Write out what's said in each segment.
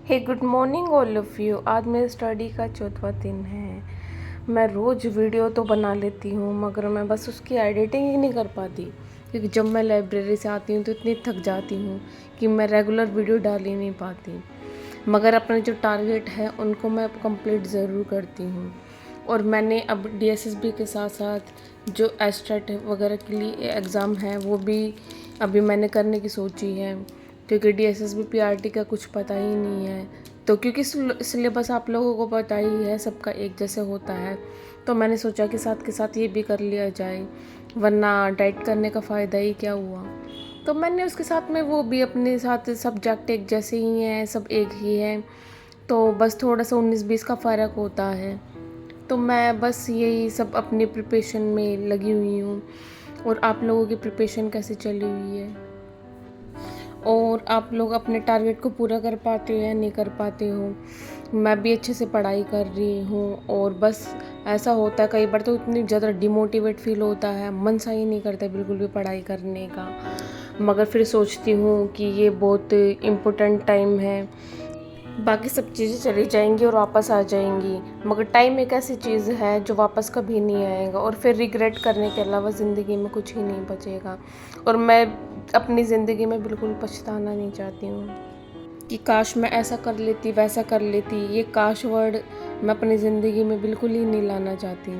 Hey good morning all of you. आज मेरे study का चौथा दिन है। मैं रोज़ वीडियो तो बना लेती हूँ मगर मैं बस उसकी एडिटिंग ही नहीं कर पाती, क्योंकि जब मैं लाइब्रेरी से आती हूँ तो इतनी थक जाती हूँ कि मैं रेगुलर वीडियो डाल ही नहीं पाती। मगर अपने जो टारगेट है उनको मैं कंप्लीट ज़रूर करती हूँ। और मैंने अब डीएसएसबी के साथ साथ जो एस्टेट वगैरह के लिए एग्ज़ाम है वो भी अभी मैंने करने की सोची है, क्योंकि डीएसएसबी पीआरटी का कुछ पता ही नहीं है। तो क्योंकि सिलेबस आप लोगों को पता ही है, सबका एक जैसे होता है, तो मैंने सोचा कि साथ के साथ ये भी कर लिया जाए, वरना डाइट करने का फ़ायदा ही क्या हुआ। तो मैंने उसके साथ में वो भी अपने साथ सब्जेक्ट एक जैसे ही हैं, सब एक ही हैं, तो बस थोड़ा सा 19-20 का फ़र्क होता है। तो मैं बस यही सब अपनी प्रिपरेशन में लगी हुई हूँ। और आप लोगों की प्रिपरेशन कैसे चली हुई है, और आप लोग अपने टारगेट को पूरा कर पाते हो या नहीं कर पाते हो। मैं भी अच्छे से पढ़ाई कर रही हूँ, और बस ऐसा होता है कई बार तो इतनी ज़्यादा डिमोटिवेट फील होता है, मन सा ही नहीं करता बिल्कुल भी पढ़ाई करने का। मगर फिर सोचती हूँ कि ये बहुत इम्पोर्टेंट टाइम है, बाकी सब चीज़ें चली जाएंगी और वापस आ जाएंगी, मगर टाइम एक ऐसी चीज़ है जो वापस कभी नहीं आएगा, और फिर रिग्रेट करने के अलावा ज़िंदगी में कुछ ही नहीं बचेगा। और मैं अपनी ज़िंदगी में बिल्कुल पछताना नहीं चाहती हूँ कि काश मैं ऐसा कर लेती वैसा कर लेती। ये काश वर्ड मैं अपनी ज़िंदगी में बिल्कुल ही नहीं लाना चाहती,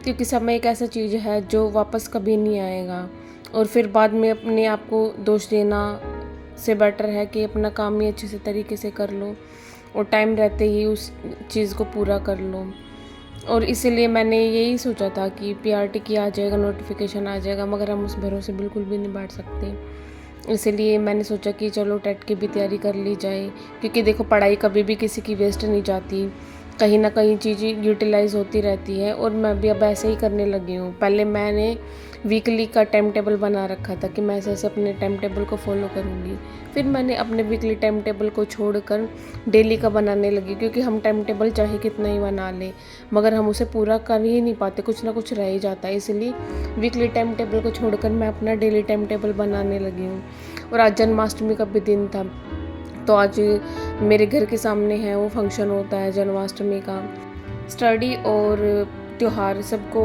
क्योंकि समय एक ऐसा चीज़ है जो वापस कभी नहीं आएगा। और फिर बाद में अपने आप को दोष देना से बेटर है कि अपना काम ही अच्छे से तरीके से कर लो, और टाइम रहते ही उस चीज़ को पूरा कर लो। और इसीलिए मैंने यही सोचा था कि पीआरटी की आ जाएगा, नोटिफिकेशन आ जाएगा, मगर हम उस भरोसे बिल्कुल भी नहीं बैठ सकते। इसलिए मैंने सोचा कि चलो टेट की भी तैयारी कर ली जाए, क्योंकि देखो पढ़ाई कभी भी किसी की वेस्ट नहीं जाती, कहीं ना कहीं चीज़ें यूटिलाइज़ होती रहती है। और मैं भी अब ऐसे ही करने लगी हूँ। पहले मैंने वीकली का टाइम टेबल बना रखा था कि मैं ऐसे ऐसे अपने टाइम टेबल को फॉलो करूँगी। फिर मैंने अपने वीकली टाइम टेबल को छोड़कर डेली का बनाने लगी, क्योंकि हम टाइम टेबल चाहे कितना ही बना लें मगर हम उसे पूरा कर ही नहीं पाते, कुछ ना कुछ रह ही जाता है। इसलिए वीकली टाइम टेबल को छोड़कर मैं अपना डेली टाइम टेबल बनाने लगी हूँ। और आज जन्माष्टमी का भी दिन था, तो आज मेरे घर के सामने है वो फंक्शन होता है जन्माष्टमी का। स्टडी और त्यौहार सबको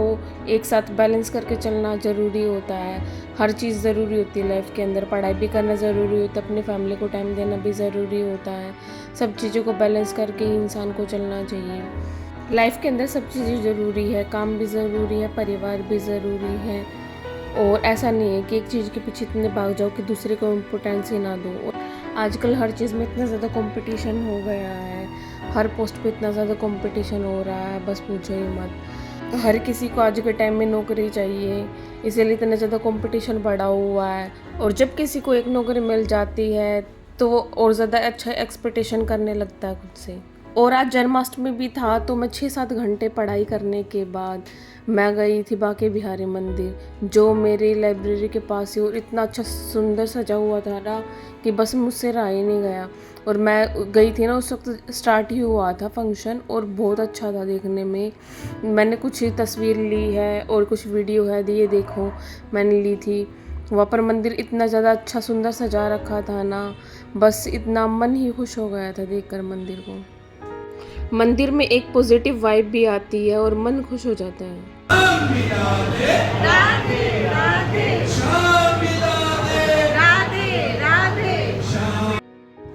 एक साथ बैलेंस करके चलना ज़रूरी होता है। हर चीज़ ज़रूरी होती है लाइफ के अंदर, पढ़ाई भी करना ज़रूरी होता है, अपनी फैमिली को टाइम देना भी ज़रूरी होता है। सब चीज़ों को बैलेंस करके ही इंसान को चलना चाहिए। लाइफ के अंदर सब चीज़ें ज़रूरी है, काम भी ज़रूरी है, परिवार भी ज़रूरी है। और ऐसा नहीं है कि एक चीज़ के पीछे इतने भाग जाओ कि दूसरे को इम्पोर्टेंस ही ना दो। और आजकल हर चीज़ में इतना ज़्यादा कंपटीशन हो गया है, हर पोस्ट पे इतना ज़्यादा कंपटीशन हो रहा है, बस पूछो ही मत। हर किसी को आज के टाइम में नौकरी चाहिए, इसीलिए इतना ज़्यादा कंपटीशन बढ़ा हुआ है। और जब किसी को एक नौकरी मिल जाती है तो वो और ज़्यादा अच्छा एक्सपेक्टेशन करने लगता है खुद से। और आज जन्माष्टमी भी था, तो मैं 6-7 घंटे पढ़ाई करने के बाद मैं गई थी बांके बिहारी मंदिर, जो मेरी लाइब्रेरी के पास ही, और इतना अच्छा सुंदर सजा हुआ था ना कि बस मुझसे रहा ही नहीं गया। और मैं गई थी ना उस वक्त स्टार्ट ही हुआ था फंक्शन, और बहुत अच्छा था देखने में। मैंने कुछ तस्वीर ली है और कुछ वीडियो है, ये देखो मैंने ली थी। वहाँ पर मंदिर इतना ज़्यादा अच्छा सुंदर सजा रखा था ना, बस इतना मन ही खुश हो गया था देखकर मंदिर को। मंदिर में एक पॉजिटिव वाइब भी आती है और मन खुश हो जाता है। राधे राधे राधे राधे।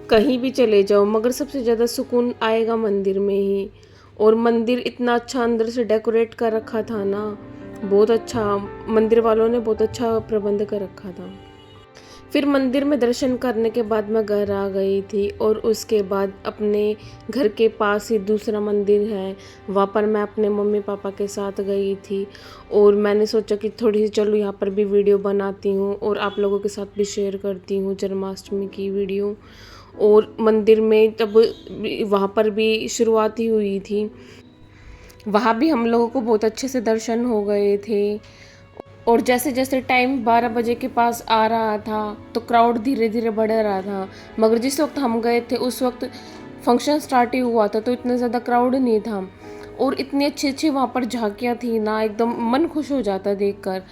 कहीं भी चले जाओ मगर सबसे ज़्यादा सुकून आएगा मंदिर में ही। और मंदिर इतना अच्छा अंदर से डेकोरेट कर रखा था ना, बहुत अच्छा, मंदिर वालों ने बहुत अच्छा प्रबंध कर रखा था। फिर मंदिर में दर्शन करने के बाद मैं घर आ गई थी, और उसके बाद अपने घर के पास ही दूसरा मंदिर है, वहाँ पर मैं अपने मम्मी पापा के साथ गई थी। और मैंने सोचा कि थोड़ी सी चलो यहाँ पर भी वीडियो बनाती हूँ और आप लोगों के साथ भी शेयर करती हूँ जन्माष्टमी की वीडियो। और मंदिर में तब वहाँ पर भी शुरुआत ही हुई थी, वहाँ भी हम लोगों को बहुत अच्छे से दर्शन हो गए थे। और जैसे जैसे टाइम 12 बजे के पास आ रहा था तो क्राउड धीरे धीरे बढ़ रहा था, मगर जिस वक्त हम गए थे उस वक्त फंक्शन स्टार्ट ही हुआ था, तो इतना ज़्यादा क्राउड नहीं था। और इतनी अच्छी अच्छी वहाँ पर झांकियाँ थी ना, एकदम मन खुश हो जाता देखकर।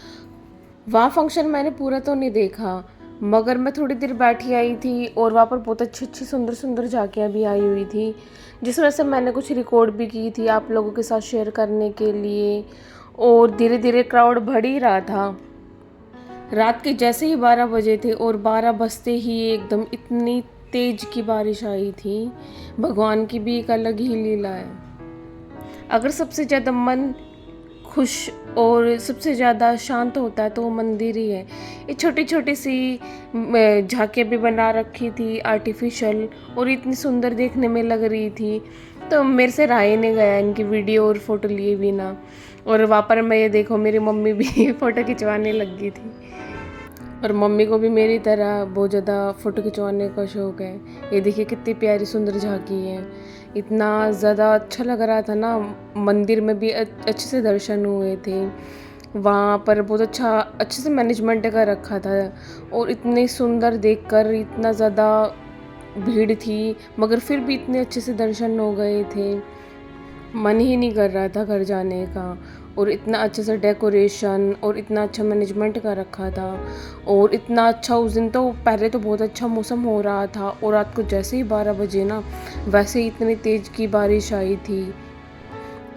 वहाँ फंक्शन मैंने पूरा तो नहीं देखा, मगर मैं थोड़ी देर बैठी आई थी और वहाँ पर बहुत अच्छी अच्छी सुंदर सुंदर झांकियाँ भी आई हुई थी, जिस वजह से मैंने कुछ रिकॉर्ड भी की थी आप लोगों के साथ शेयर करने के लिए। और धीरे धीरे क्राउड बढ़ ही रहा था। रात के जैसे ही 12 बजे थे और 12 बजते ही एकदम इतनी तेज की बारिश आई थी। भगवान की भी एक अलग ही लीला है। अगर सबसे ज़्यादा मन खुश और सबसे ज़्यादा शांत होता है तो वो मंदिर ही है। ये छोटी छोटी सी झांकियाँ भी बना रखी थी आर्टिफिशियल, और इतनी सुंदर देखने में लग रही थी, तो मेरे से रहा ही नहीं गया इनकी वीडियो और फ़ोटो लिए बिना। और वहाँ पर मैं ये देखो मेरी मम्मी भी फ़ोटो खिंचवाने लग गई थी, और मम्मी को भी मेरी तरह बहुत ज़्यादा फ़ोटो खिंचवाने का शौक है। ये देखिए कितनी प्यारी सुंदर झांकी है, इतना ज़्यादा अच्छा लग रहा था ना। मंदिर में भी अच्छे से दर्शन हुए थे, वहाँ पर बहुत अच्छे से मैनेजमेंट का रखा था, और इतने सुंदर देखकर इतना ज़्यादा भीड़ थी मगर फिर भी इतने अच्छे से दर्शन हो गए थे, मन ही नहीं कर रहा था घर जाने का। और इतना अच्छे से डेकोरेशन और इतना अच्छा मैनेजमेंट का रखा था, और इतना अच्छा उस दिन तो पहले तो बहुत अच्छा मौसम हो रहा था, और रात को जैसे ही 12 बजे ना वैसे ही इतनी तेज़ की बारिश आई थी।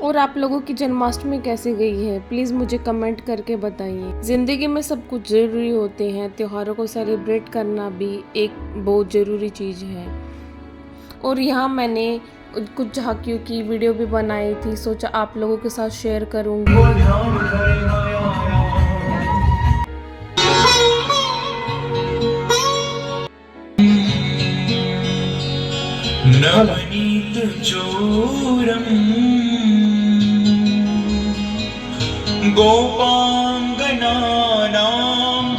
और आप लोगों की जन्माष्टमी कैसे गई है प्लीज़ मुझे कमेंट करके बताइए। ज़िंदगी में सब कुछ ज़रूरी होते हैं, त्योहारों को सेलिब्रेट करना भी एक बहुत ज़रूरी चीज़ है। और यहाँ मैंने कुछ झांकियों की वीडियो भी बनाई थी, सोचा आप लोगों के साथ शेयर करूँगी। नवनीत चोरम गोपांगनानां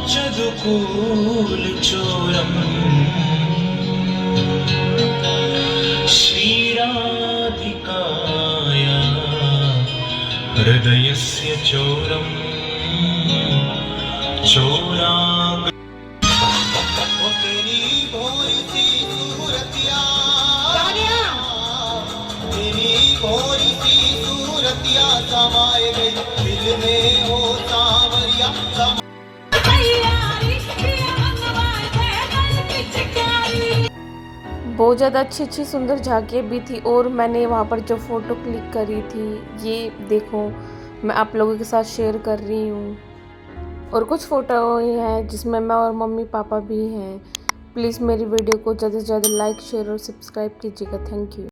चदुकूल चोरम श्रीराधिकाया हृदयस्य चोरम चोराग तेरी भोरी सी सूरतिया तेरी भोरी सी सूरतिया समाए गई दिल में हो सांवरिया बहुत ज़्यादा अच्छी अच्छी सुंदर झांकियाँ भी थी, और मैंने वहाँ पर जो फ़ोटो क्लिक करी थी ये देखो मैं आप लोगों के साथ शेयर कर रही हूँ। और कुछ फ़ोटो हैं जिसमें मैं और मम्मी पापा भी हैं। प्लीज़ मेरी वीडियो को ज़्यादा से ज़्यादा लाइक शेयर और सब्सक्राइब कीजिएगा। Thank you.